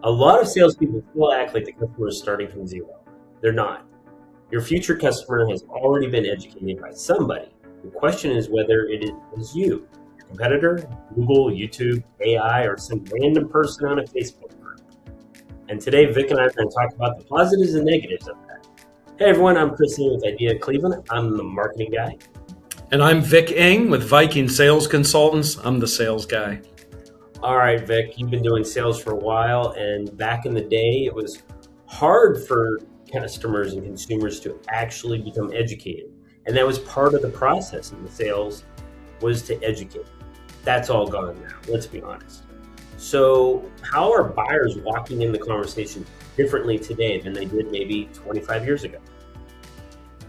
A lot of salespeople still act like the customer is starting from zero. They're not. Your future customer has already been educated by somebody. The question is whether it is you, your competitor, Google, YouTube, AI, or some random person on a Facebook group. And today, Vic and I are going to talk about the positives and negatives of that. Hey everyone, I'm Chris Ng with I.D.E.A Cleveland. I'm the marketing guy. And I'm Vic Ng with Viking Sales Consultants. I'm the sales guy. All right, Vic, you've been doing sales for a while, and back in the day, it was hard for customers and consumers to actually become educated. And that was part of the process in the sales, was to educate. That's all gone now, let's be honest. So how are buyers walking in the conversation differently today than they did maybe 25 years ago?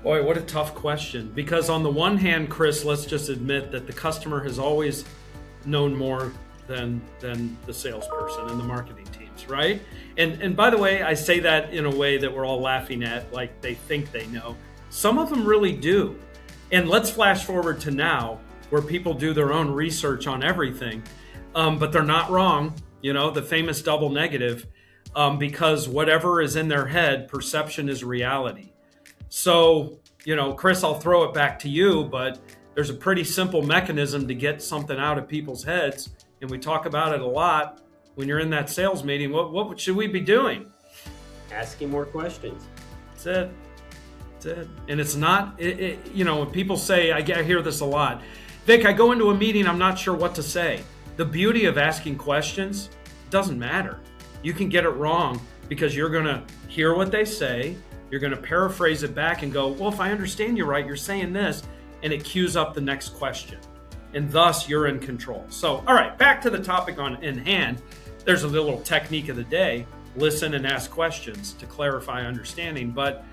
Boy, what a tough question. Because on the one hand, Chris, let's just admit that the customer has always known more than the salesperson and the marketing teams, right? And by the way, I say that in a way that we're all laughing at, like they think they know. Some of them really do. And let's flash forward to now, where people do their own research on everything, but they're not wrong, the famous double negative, because whatever is in their head, perception is reality. So, Chris, I'll throw it back to you, but there's a pretty simple mechanism to get something out of people's heads. And we talk about it a lot when you're in that sales meeting. What should we be doing? Asking more questions. That's it. And it's not, when people say, I hear this a lot, Vic, I go into a meeting, I'm not sure what to say. The beauty of asking questions doesn't matter. You can get it wrong because you're going to hear what they say. You're going to paraphrase it back and go, well, if I understand you right, you're saying this, and it cues up the next question. And thus you're in control. So, all right, back to the topic in hand. There's a little technique of the day: listen and ask questions to clarify understanding. But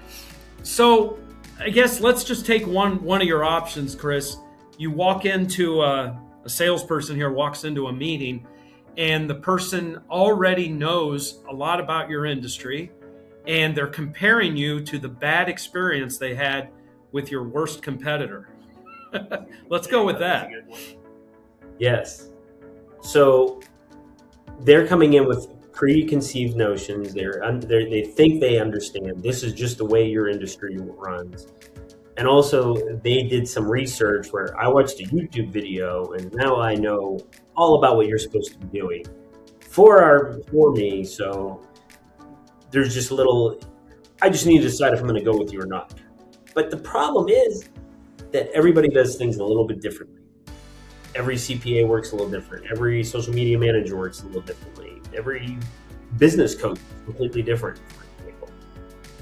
so I guess let's just take one of your options, Chris. You walk into a salesperson here walks into a meeting, and the person already knows a lot about your industry, and they're comparing you to the bad experience they had with your worst competitor. Let's go with that. Yes. So they're coming in with preconceived notions. They think they understand. This is just the way your industry runs. And also, they did some research where I watched a YouTube video, and now I know all about what you're supposed to be doing for me. So there's just I just need to decide if I'm going to go with you or not. But the problem is that everybody does things a little bit differently. Every CPA works a little different. Every social media manager works a little differently. Every business coach is completely different for people.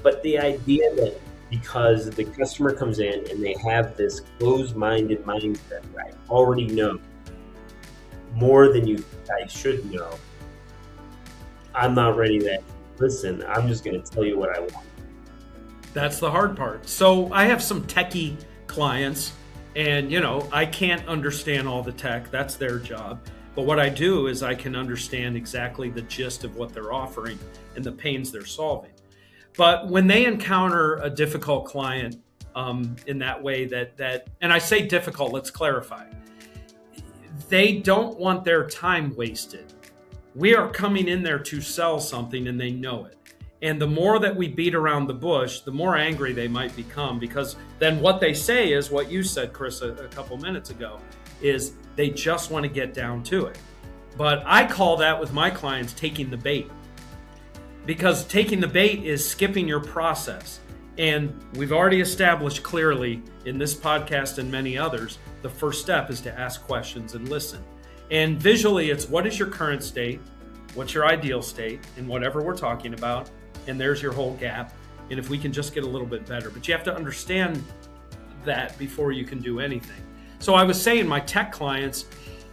But the idea that because the customer comes in and they have this closed-minded mindset, I already know more than you guys should know, I'm not ready to listen. I'm just going to tell you what I want. That's the hard part. So I have some techie clients, and I can't understand all the tech. That's their job. But what I do is I can understand exactly the gist of what they're offering and the pains they're solving. But when they encounter a difficult client in that way that, and I say difficult, let's clarify, they don't want their time wasted. We are coming in there to sell something, and they know it. And the more that we beat around the bush, the more angry they might become, because then what they say is what you said, Chris, a couple minutes ago, is they just want to get down to it. But I call that with my clients taking the bait, because taking the bait is skipping your process. And we've already established clearly in this podcast and many others, the first step is to ask questions and listen. And visually, it's what is your current state? What's your ideal state in whatever we're talking about? And there's your whole gap. And if we can just get a little bit better, but you have to understand that before you can do anything. So I was saying my tech clients,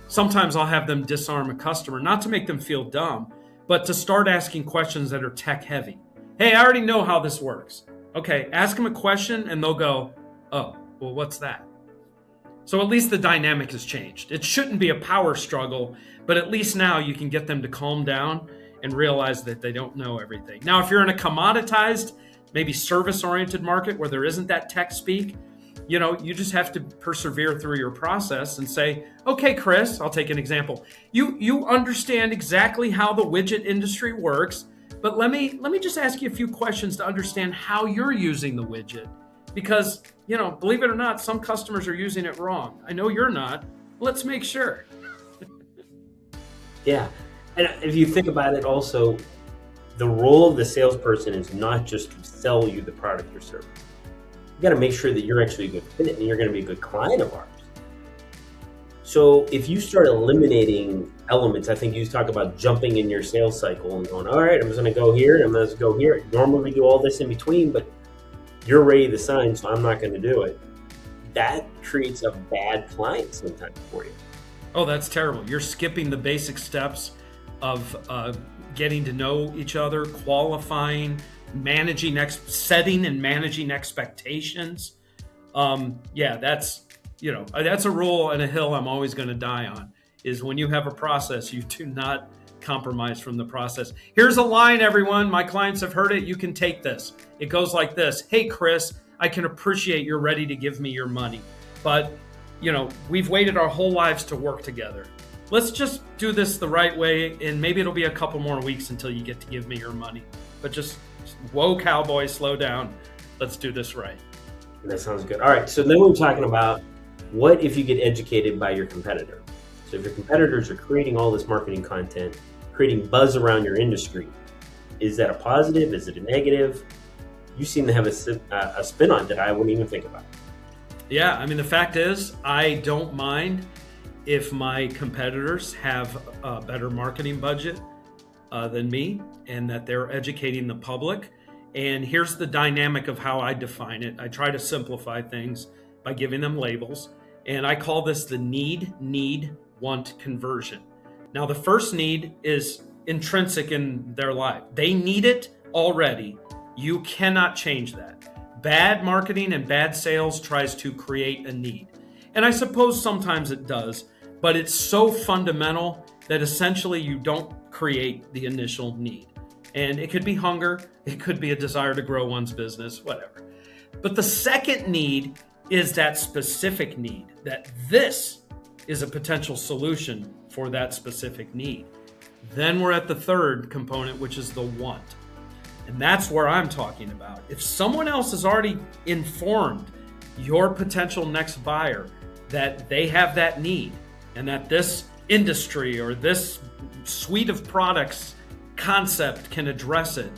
sometimes I'll have them disarm a customer, not to make them feel dumb, but to start asking questions that are tech heavy. Hey, I already know how this works. Okay, ask them a question and they'll go, oh, well, what's that? So at least the dynamic has changed. It shouldn't be a power struggle, but at least now you can get them to calm down and realize that they don't know everything. Now, if you're in a commoditized, maybe service-oriented market where there isn't that tech speak, You just have to persevere through your process and say, okay, Chris, I'll take an example. You understand exactly how the widget industry works, but let me just ask you a few questions to understand how you're using the widget. Because, believe it or not, some customers are using it wrong. I know you're not. Let's make sure. Yeah. And if you think about it also, the role of the salesperson is not just to sell you the product or service. You got to make sure that you're actually a good fit and you're going to be a good client of ours. So if you start eliminating elements, I think you talk about jumping in your sales cycle and going, all right, I'm just going to go here and I'm going to go here. Normally we do all this in between, but you're ready to sign, so I'm not going to do it. That creates a bad client sometimes for you. Oh, that's terrible. You're skipping the basic steps of getting to know each other, qualifying, setting and managing expectations. That's a rule and a hill I'm always going to die on, is when you have a process, you do not compromise from the process. Here's a line, everyone. My clients have heard it. You can take this. It goes like this. Hey, Chris, I can appreciate you're ready to give me your money, but we've waited our whole lives to work together. Let's just do this the right way, and maybe it'll be a couple more weeks until you get to give me your money. But just, whoa, cowboy, slow down. Let's do this right. That sounds good. All right, so then we're talking about what if you get educated by your competitor. So if your competitors are creating all this marketing content, creating buzz around your industry, is that a positive? Is it a negative? You seem to have a spin on that I wouldn't even think about. Yeah, the fact is, I don't mind if my competitors have a better marketing budget than me, and that they're educating the public. And here's the dynamic of how I define it. I try to simplify things by giving them labels, and I call this the need, want conversion. Now, the first need is intrinsic in their life. They need it already. You cannot change that. Bad marketing and bad sales tries to create a need. And I suppose sometimes it does, but it's so fundamental that essentially you don't create the initial need. And it could be hunger, it could be a desire to grow one's business, whatever. But the second need is that specific need, that this is a potential solution for that specific need. Then we're at the third component, which is the want. And that's where I'm talking about. If someone else has already informed your potential next buyer that they have that need and that this industry or this suite of products concept can address it,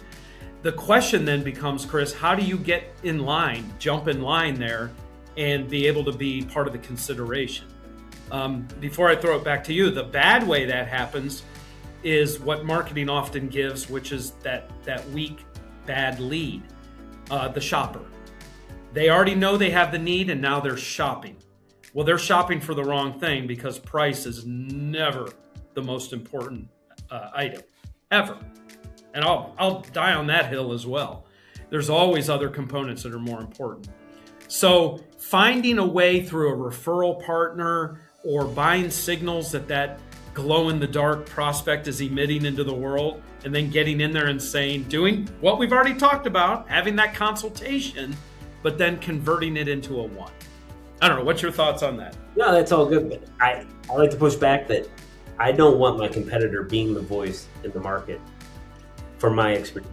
the question then becomes, Chris, how do you get in line, jump in line there, and be able to be part of the consideration? Before I throw it back to you, the bad way that happens is what marketing often gives, which is that weak, bad lead, the shopper. They already know they have the need, and now they're shopping. Well, they're shopping for the wrong thing, because price is never the most important item, ever. And I'll die on that hill as well. There's always other components that are more important. So finding a way through a referral partner or buying signals that glow-in-the-dark prospect is emitting into the world, and then getting in there and doing what we've already talked about, having that consultation, but then converting it into a want. I don't know. What's your thoughts on that? No, that's all good. But I like to push back that I don't want my competitor being the voice in the market for my expertise.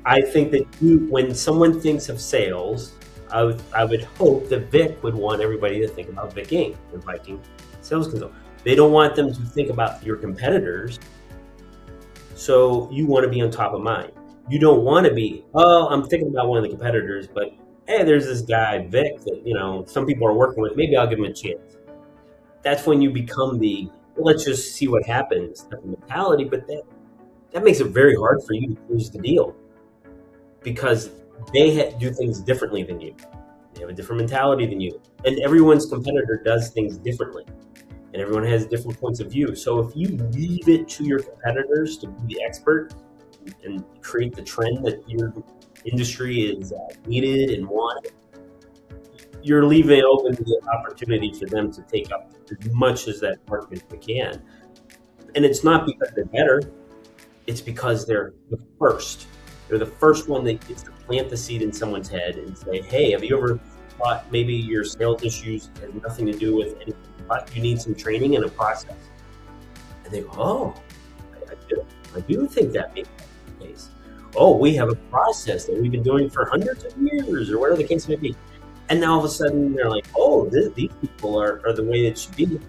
I think that when someone thinks of sales, I would hope that Vic would want everybody to think about Viking, the Viking sales consultant. They don't want them to think about your competitors. So you want to be on top of mind. You don't want to be, I'm thinking about one of the competitors, but hey, there's this guy, Vic, that, some people are working with. Maybe I'll give him a chance. That's when you become let's just see what happens type of mentality. But that makes it very hard for you to close the deal, because they do things differently than you. They have a different mentality than you. And everyone's competitor does things differently. And everyone has different points of view. So if you leave it to your competitors to be the expert and create the trend that your industry is needed and wanted, you're leaving open the opportunity for them to take up as much as that market as they can. And it's not because they're better, it's because they're the first. They're the first one that gets to plant the seed in someone's head and say, hey, have you ever thought maybe your sales issues have nothing to do with anything, but you need some training and a process? And they go, oh, I do think that may be the case. Oh, we have a process that we've been doing for hundreds of years, or whatever the case may be. And now all of a sudden they're like, oh, these people are the way it should be.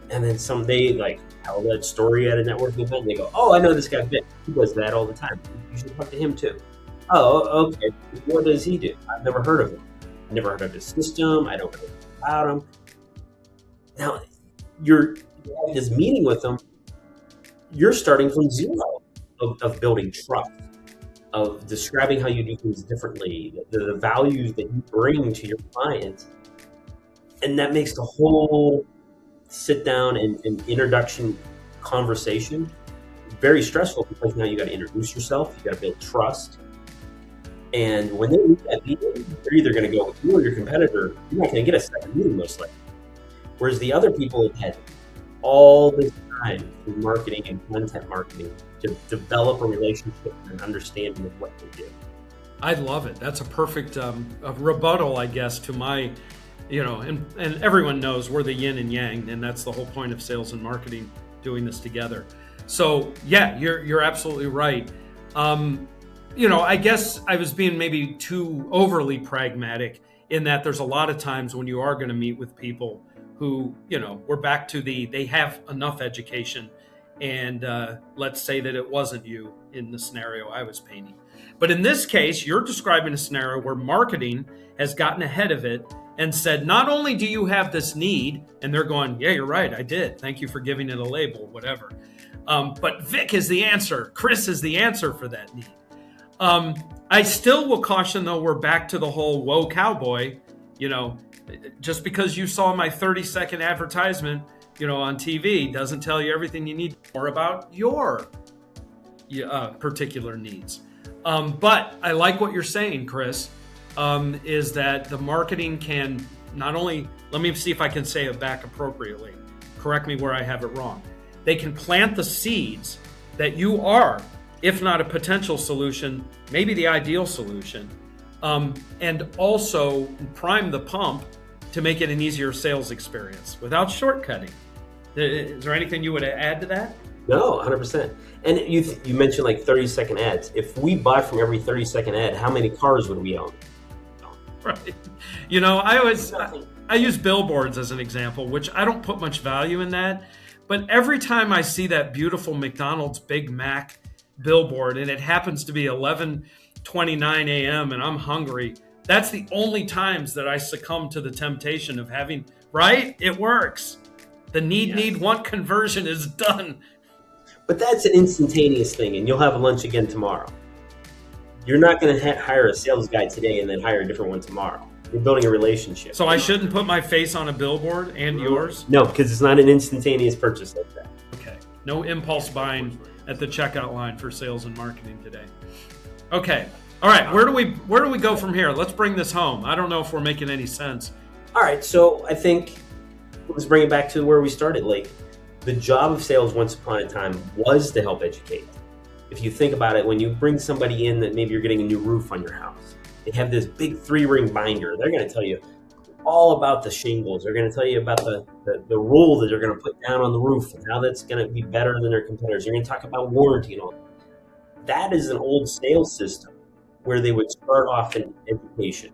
And then someday, like, tell that story at a networking event, and they go, oh, I know this guy Vic. He does that all the time. You should talk to him too. Oh, okay. What does he do? I've never heard of him. I've never heard of his system. I don't know anything about him. Now, you're having this meeting with them. You're starting from zero of building trust, of describing how you do things differently, the values that you bring to your clients. And that makes the whole sit down and introduction conversation very stressful, because now you got to introduce yourself, you got to build trust. And when they leave that meeting, they're either going to go with you or your competitor. You're not going to get a second meeting, most likely. Whereas the other people have had all this time through marketing and content marketing to develop a relationship and an understanding of what they do. I love it. That's a perfect a rebuttal, I guess, to my, and everyone knows we're the yin and yang, and that's the whole point of sales and marketing, doing this together. So yeah, you're absolutely right. I guess I was being maybe too overly pragmatic in that there's a lot of times when you are going to meet with people who, we're back to they have enough education, and let's say that it wasn't you in the scenario I was painting. But in this case, you're describing a scenario where marketing has gotten ahead of it and said, not only do you have this need, and they're going, yeah, you're right, I did. Thank you for giving it a label, whatever. But Vic is the answer. Chris is the answer for that need. I still will caution, though, we're back to the whole whoa cowboy. Just because you saw my 30-second advertisement, on TV doesn't tell you everything you need more about your particular needs. But I like what you're saying, Chris, is that the marketing can not only, let me see if I can say it back appropriately. Correct me where I have it wrong. They can plant the seeds that you are, if not a potential solution, maybe the ideal solution, and also prime the pump to make it an easier sales experience without shortcutting. Is there anything you would add to that? No, 100%. And you mentioned like 30-second ads. If we bought from every 30-second ad, how many cars would we own? Right. I use billboards as an example, which I don't put much value in that. But every time I see that beautiful McDonald's Big Mac billboard, and it happens to be 11:29 a.m. and I'm hungry, that's the only times that I succumb to the temptation of having, right? It works. The need want conversion is done. But that's an instantaneous thing, and you'll have lunch again tomorrow. You're not going to hire a sales guy today and then hire a different one tomorrow. You're building a relationship. So I shouldn't put my face on a billboard and yours? No, because it's not an instantaneous purchase like that. Okay. No impulse buying at the checkout line for sales and marketing today. Okay. All right. Where do we go from here? Let's bring this home. I don't know if we're making any sense. All right. So I think let's bring it back to where we started. Like, the job of sales once upon a time was to help educate. If you think about it, when you bring somebody in that maybe you're getting a new roof on your house, they have this big 3-ring binder. They're going to tell you all about the shingles. They're going to tell you about the roll that they're going to put down on the roof and how that's going to be better than their competitors. They're going to talk about warranty and all. That is an old sales system where they would start off in education.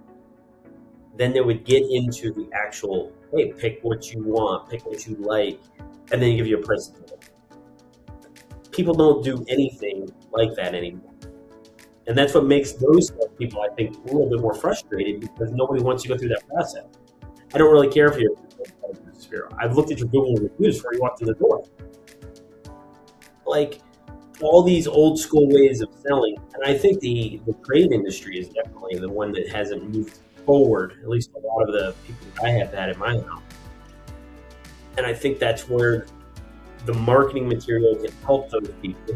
Then they would get into the actual, hey, pick what you want, pick what you like, and then give you a price. People don't do anything like that anymore. And that's what makes those people, I think, a little bit more frustrated, because nobody wants to go through that process. I don't really care if you're a business bureau. I've looked at your Google reviews before you walked in the door. Like, all these old school ways of selling, and I think the trade industry is definitely the one that hasn't moved forward, at least a lot of the people that I have had in my house. And I think that's where the marketing material can help those people.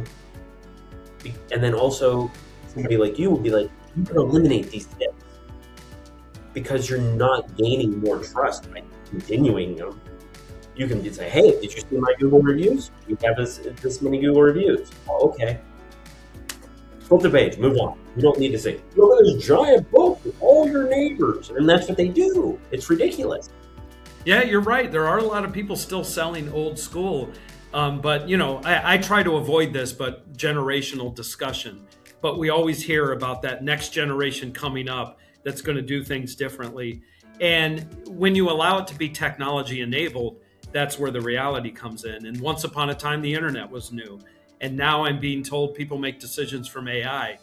And then also somebody like you will be like, you can eliminate these tips because you're not gaining more trust by continuing them. You can just say, hey, did you see my Google reviews? You have this many Google reviews. Oh, okay. Flip the page, move on. You don't need to say, look at this giant book with all your neighbors. And that's what they do. It's ridiculous. Yeah, you're right. There are a lot of people still selling old school. But, I try to avoid this, but generational discussion. But we always hear about that next generation coming up that's going to do things differently. And when you allow it to be technology enabled, that's where the reality comes in. And once upon a time, the internet was new. And now I'm being told people make decisions from AI.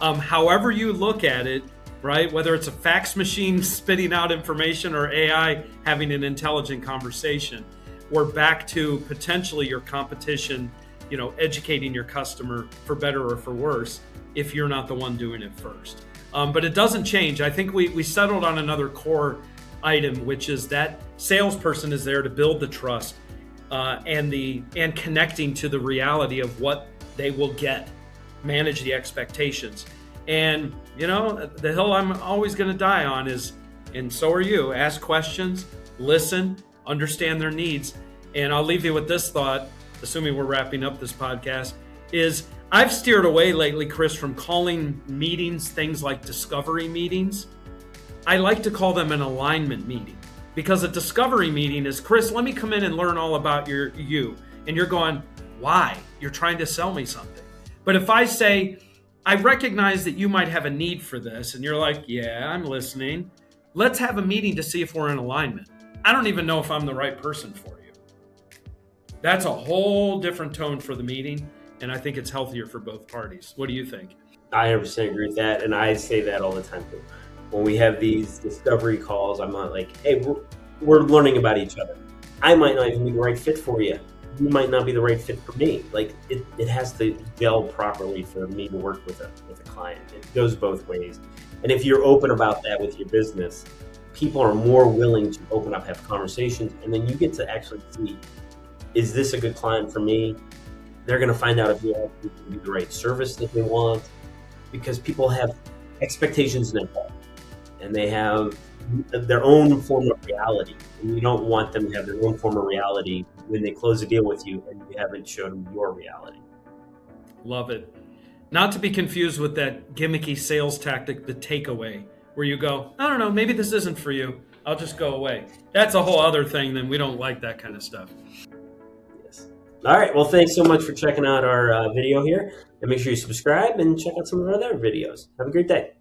However you look at it, right? Whether it's a fax machine spitting out information or AI having an intelligent conversation, we're back to potentially your competition, educating your customer for better or for worse if you're not the one doing it first. But it doesn't change. I think we settled on another core item, which is that salesperson is there to build the trust and connecting to the reality of what they will get, manage the expectations. And, the hill I'm always going to die on is, and so are you, ask questions, listen, understand their needs. And I'll leave you with this thought, assuming we're wrapping up this podcast, is I've steered away lately, Chris, from calling meetings things like discovery meetings. I like to call them an alignment meeting, because a discovery meeting is, Chris, let me come in and learn all about you. And you're going, why? You're trying to sell me something. But if I say, I recognize that you might have a need for this, and you're like, yeah, I'm listening. Let's have a meeting to see if we're in alignment. I don't even know if I'm the right person for you. That's a whole different tone for the meeting, and I think it's healthier for both parties. What do you think? I 100% agree with that, and I say that all the time too. When we have these discovery calls, I'm not like, hey, we're learning about each other. I might not even be the right fit for you. You might not be the right fit for me. Like it has to gel properly for me to work with a client. It goes both ways. And if you're open about that with your business, people are more willing to open up, have conversations, and then you get to actually see, is this a good client for me? They're going to find out if you actually can do the right service that they want, because people have expectations in their head, and they have their own form of reality. And you don't want them to have their own form of reality when they close a deal with you and you haven't shown them your reality. Love it. Not to be confused with that gimmicky sales tactic, the takeaway, where you go, I don't know, maybe this isn't for you. I'll just go away. That's a whole other thing. Then we don't like that kind of stuff. Yes. All right. Well, thanks so much for checking out our video here. And make sure you subscribe and check out some of our other videos. Have a great day.